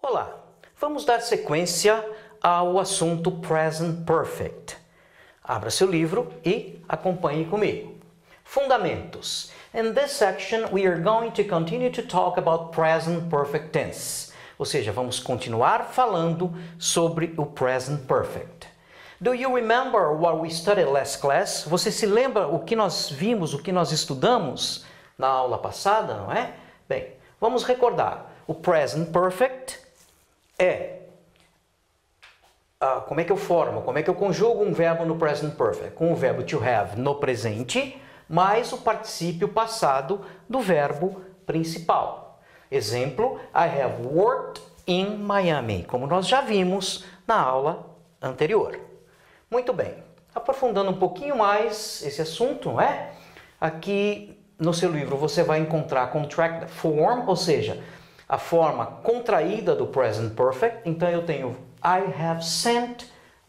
Olá, vamos dar sequência ao assunto Present Perfect. Abra seu livro e acompanhe comigo. Fundamentos. In this section, we are going to continue to talk about Present Perfect Tense. Ou seja, vamos continuar falando sobre o Present Perfect. Do you remember what we studied last class? Você se lembra o que nós vimos, o que nós estudamos na aula passada, não é? Bem, vamos recordar. O Present Perfect é... como é que eu formo? Como é que eu conjugo um verbo no Present Perfect? Com o verbo to have no presente, mais o particípio passado do verbo principal. Exemplo, I have worked in Miami, como nós já vimos na aula anterior. Muito bem, aprofundando um pouquinho mais esse assunto, não é? Aqui no seu livro você vai encontrar contract form, ou seja, a forma contraída do Present Perfect. Então eu tenho I have sent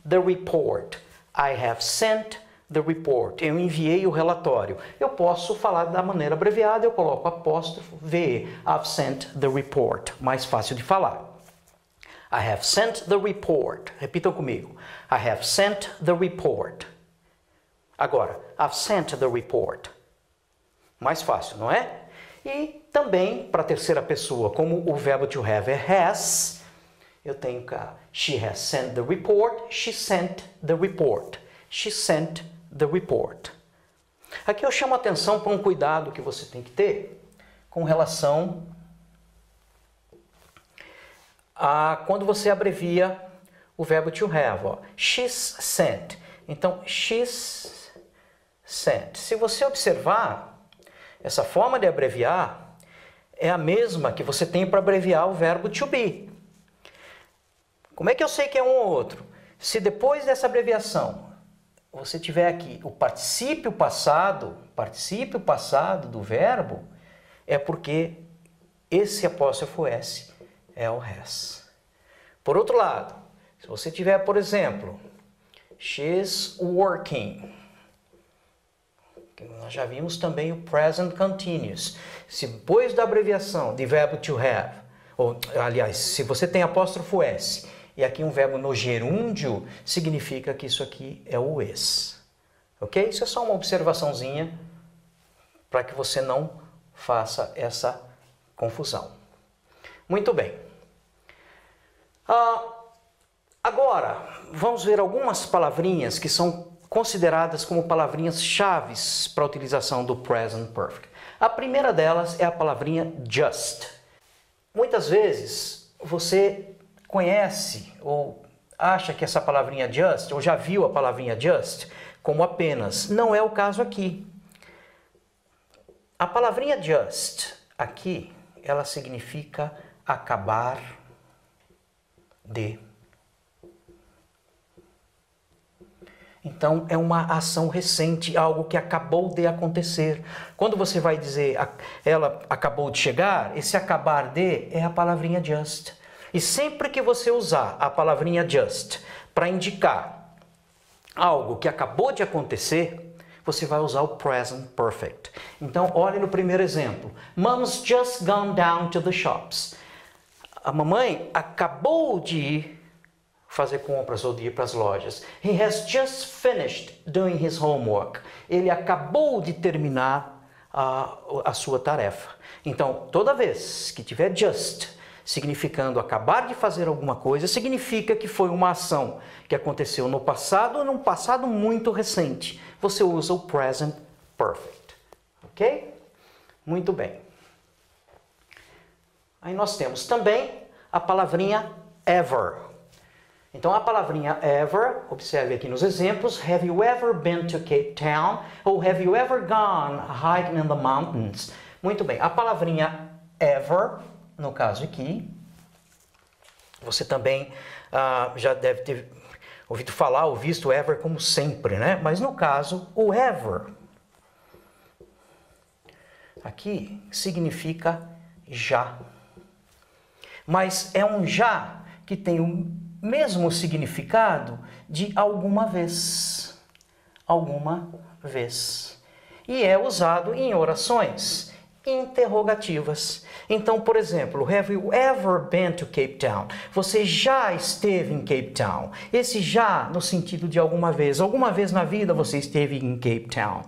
the report. I have sent the report. Eu enviei o relatório. Eu posso falar da maneira abreviada, eu coloco apóstrofo VE. I've sent the report. Mais fácil de falar. I have sent the report. Repitam comigo. I have sent the report. Agora, I've sent the report. Mais fácil, não é? E também, para a terceira pessoa, como o verbo to have é has, eu tenho cá, she has sent the report, she sent the report. She sent the report. Aqui eu chamo a atenção para um cuidado que você tem que ter com relação a quando você abrevia o verbo to have. Ó. She's sent. Então, she's sent. Se você observar, essa forma de abreviar é a mesma que você tem para abreviar o verbo to be. Como é que eu sei que é um ou outro? Se depois dessa abreviação você tiver aqui o particípio passado do verbo, é porque esse apóstrofo S é o has. Por outro lado, se você tiver, por exemplo, she's working, nós já vimos também o present continuous. Se depois da abreviação de verbo to have, ou aliás, se você tem apóstrofo S e aqui um verbo no gerúndio, significa que isso aqui é o is. Ok? Isso é só uma observaçãozinha para que você não faça essa confusão. Muito bem. Agora, vamos ver algumas palavrinhas que são consideradas como palavrinhas chaves para a utilização do Present Perfect. A primeira delas é a palavrinha just. Muitas vezes você conhece ou acha que essa palavrinha just, ou já viu a palavrinha just, como apenas. Não é o caso aqui. A palavrinha just aqui, ela significa acabar de. Então, é uma ação recente, algo que acabou de acontecer. Quando você vai dizer ela acabou de chegar, esse acabar de é a palavrinha just. E sempre que você usar a palavrinha just para indicar algo que acabou de acontecer, você vai usar o present perfect. Então, olhe no primeiro exemplo. Mom's just gone down to the shops. A mamãe acabou de ir fazer compras ou de ir para as lojas. He has just finished doing his homework. Ele acabou de terminar a sua tarefa. Então, toda vez que tiver just significando acabar de fazer alguma coisa, significa que foi uma ação que aconteceu no passado ou num passado muito recente. Você usa o present perfect. Ok? Muito bem. Aí nós temos também a palavrinha ever. Então, a palavrinha ever, observe aqui nos exemplos, have you ever been to Cape Town? Ou have you ever gone hiking in the mountains? Muito bem, a palavrinha ever, no caso aqui, você também já deve ter ouvido falar ou visto ever como sempre, né? Mas no caso, o ever, aqui, significa já. Mas é um já que tem o mesmo significado de alguma vez. Alguma vez. E é usado em orações. interrogativas. Então, por exemplo, have you ever been to Cape Town? Você já esteve em Cape Town? Esse já no sentido de alguma vez na vida você esteve em Cape Town.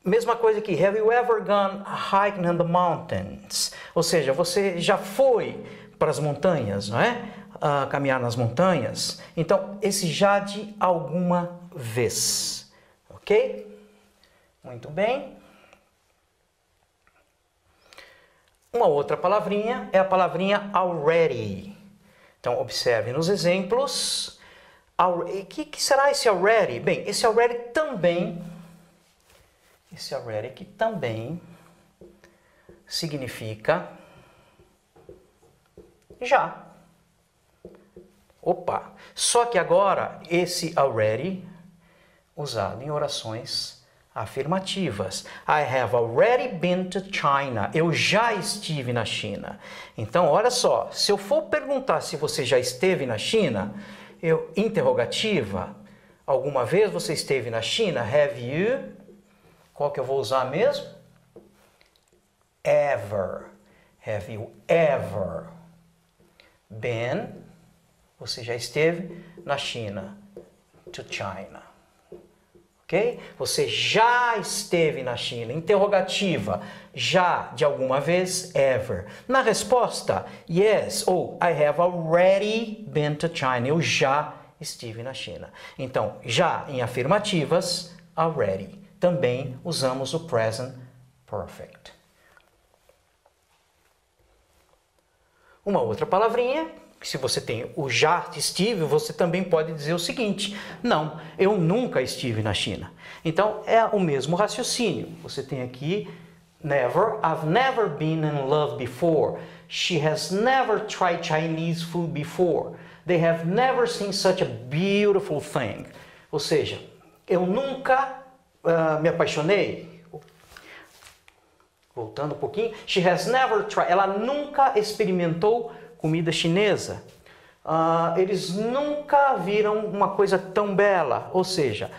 Mesma coisa que have you ever gone hiking in the mountains? Ou seja, você já foi para as montanhas, não é? Caminhar nas montanhas. Então, esse já de alguma vez. Ok? Muito bem. Uma outra palavrinha é a palavrinha already. Então, observe nos exemplos. O que será esse already? Bem, esse already que também significa já. Opa! Só que agora esse already usado em orações afirmativas. I have already been to China. Eu já estive na China. Então, olha só, se eu for perguntar se você já esteve na China, interrogativa, alguma vez você esteve na China? Have you? Qual que eu vou usar mesmo? Ever. Have you ever been? Você já esteve na China. To China. Ok? Você já esteve na China. Interrogativa. Já de alguma vez? Ever. Na resposta, yes ou I have already been to China. Eu já estive na China. Então, já em afirmativas, already. Também usamos o present perfect. Uma outra palavrinha, se você tem o já estive, você também pode dizer o seguinte: não, eu nunca estive na China. Então, é o mesmo raciocínio. Você tem aqui never, I've never been in love before. She has never tried Chinese food before. They have never seen such a beautiful thing. Ou seja, eu nunca me apaixonei. Voltando um pouquinho. She has never tried. Ela nunca experimentou comida chinesa. Eles nunca viram uma coisa tão bela. Ou seja,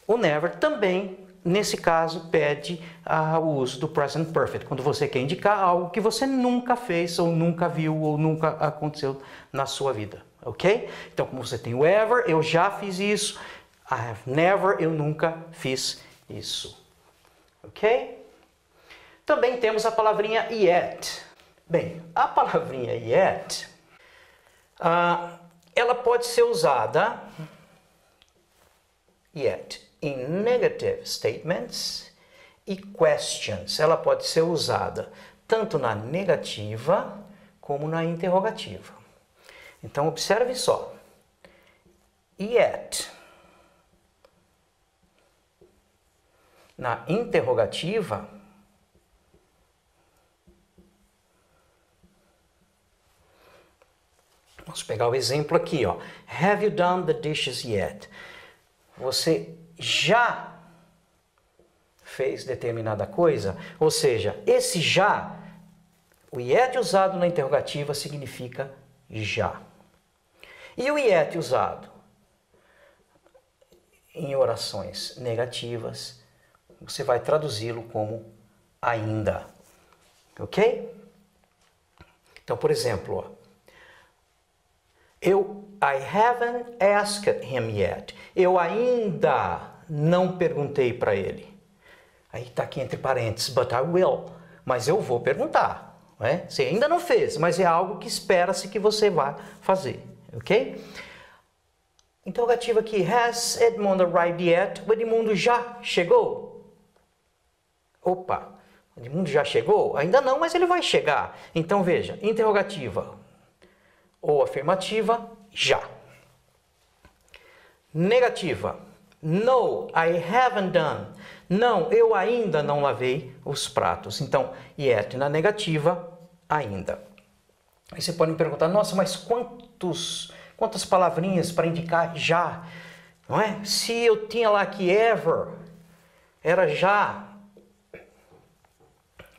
o never também, nesse caso, pede o uso do present perfect. Quando você quer indicar algo que você nunca fez, ou nunca viu, ou nunca aconteceu na sua vida. Ok? Então, como você tem o ever, eu já fiz isso. I have never, eu nunca fiz isso. Ok? Também temos a palavrinha yet. Bem, a palavrinha yet, ela pode ser usada yet in negative statements e questions. Ela pode ser usada tanto na negativa como na interrogativa. Então, observe só. Yet. Na interrogativa, vamos pegar o exemplo aqui, ó. Have you done the dishes yet? Você já fez determinada coisa? Ou seja, esse já, o yet usado na interrogativa significa já. E o yet usado em orações negativas, você vai traduzi-lo como ainda. Ok? Então, por exemplo, ó. I haven't asked him yet. Eu ainda não perguntei para ele. Aí está aqui entre parênteses, but I will. Mas eu vou perguntar. Não é? Você ainda não fez, mas é algo que espera-se que você vá fazer. Ok? Interrogativa aqui. Has Edmund arrived yet? O Edmundo já chegou? Opa, o Edmundo já chegou? Ainda não, mas ele vai chegar. Então veja, interrogativa ou afirmativa, já. Negativa, no, I haven't done. Não, eu ainda não lavei os pratos. Então, yet na negativa, ainda. Aí você pode me perguntar, nossa, mas quantas palavrinhas para indicar já? Não é? Se eu tinha lá que ever era já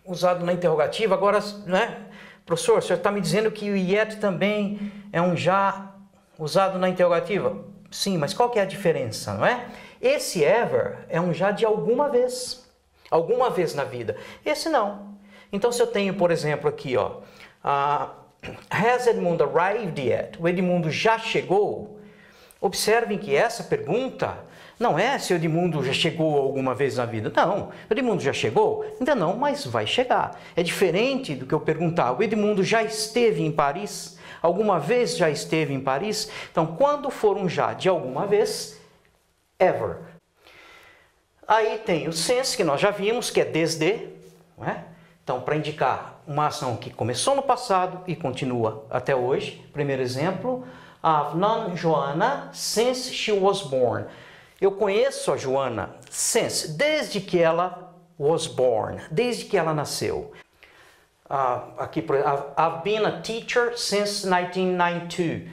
usado na interrogativa, agora, né? Professor, o senhor está me dizendo que o yet também é um já usado na interrogativa? Sim, mas qual que é a diferença, não é? Esse ever é um já de alguma vez. Alguma vez na vida. Esse não. Então, se eu tenho, por exemplo, aqui, ó, has Edmundo arrived yet? O Edmundo já chegou? Observem que essa pergunta não é se o Edmundo já chegou alguma vez na vida. Não, o Edmundo já chegou? Ainda não, mas vai chegar. É diferente do que eu perguntar, o Edmundo já esteve em Paris? Alguma vez já esteve em Paris? Então, quando for um já de alguma vez, ever. Aí tem o since, que nós já vimos, que é desde, não é? Então, para indicar uma ação que começou no passado e continua até hoje. Primeiro exemplo, I've known Joanna since she was born. Eu conheço a Joana since, desde que ela was born, desde que ela nasceu. Aqui, I've been a teacher since 1992.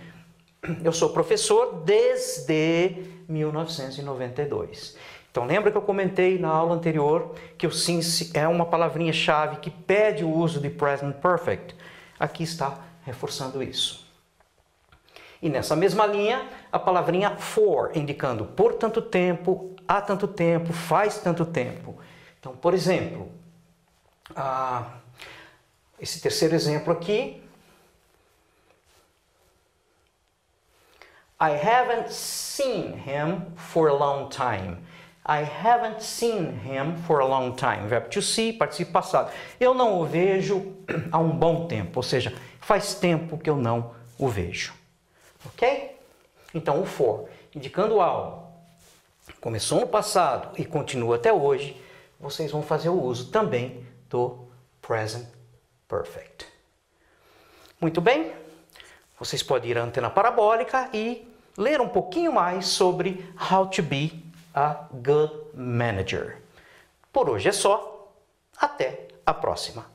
Eu sou professor desde 1992. Então, lembra que eu comentei na aula anterior que o since é uma palavrinha-chave que pede o uso de present perfect. Aqui está reforçando isso. E nessa mesma linha, a palavrinha for, indicando por tanto tempo, há tanto tempo, faz tanto tempo. Então, por exemplo, esse terceiro exemplo aqui. I haven't seen him for a long time. I haven't seen him for a long time. Verbo to see, participo passado. Eu não o vejo há um bom tempo, ou seja, faz tempo que eu não o vejo. Ok? Então, o for, indicando algo, começou no passado e continua até hoje, vocês vão fazer o uso também do present perfect. Muito bem? Vocês podem ir à antena parabólica e ler um pouquinho mais sobre how to be a good manager. Por hoje é só. Até a próxima.